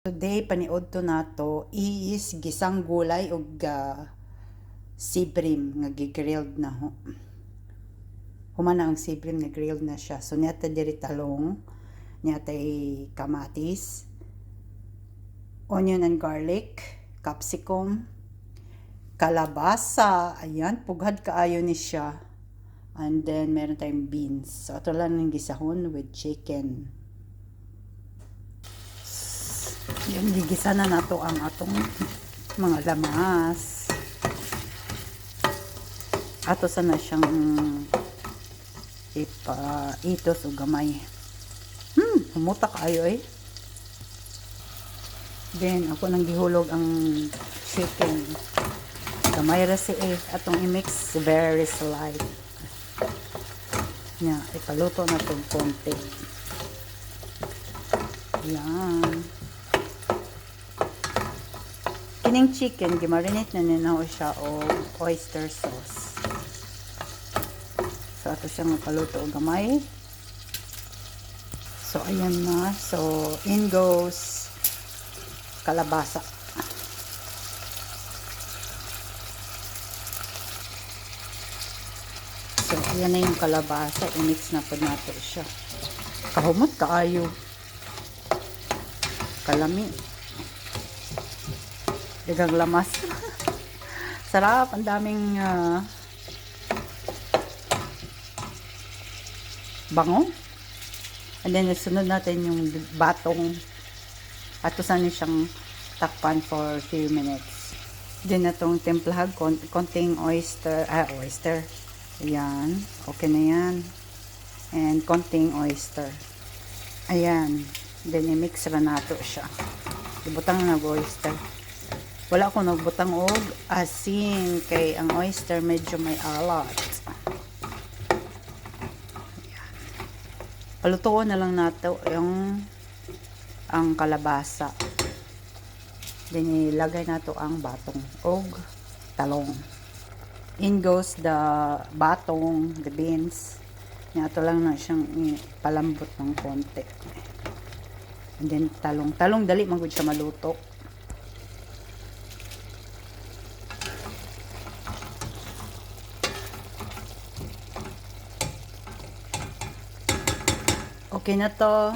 Today paniudto nato is gisang gulay ug sibrim nga gi-grilled na ho. Human na ang sibrim na grilled na siya. So niya diri talong, niya kamatis, onion and garlic, capsicum, kalabasa, ayan, pughad kaayo ni siya. And then meron tayong beans. So ato lang ng gisahon with chicken. Yan, gigisa na nato ang atong mga lamas. Ato sana siyang itos o gamay. Humutak kayo eh. Then ako nang gihulog ang chicken. Gamay ra si atong i-mix very slight. Nya, ipaluto na itong konti. Yan. Kining chicken, gimarinate na ninaw siya o oyster sauce. So, ato siyang paluto o gamay. So, ayan na. So, in goes kalabasa. So, ayan na yung kalabasa. I-mix na po natin siya. Kahumot kaayo. Kalami. Dagang lamas. Sarap. Ang daming bango. And then, sunod natin yung batong. At usan siyang takpan for few minutes. Then, itong templahag, konting oyster. Ayan. Okay na yan. And konting oyster. Ayan. Then, i-mix ra nato siya. Ibutang na oyster. Wala ko nagbutang og asin kay ang oyster medyo may alat. Ayan. Palutuon na lang nato yung ang kalabasa. Then ilagay nato ang batong og talong. In goes the batong, the beans. Ato lang na siyang palambot ng konti. And then talong. Talong dali magud siya maluto. Okay na to.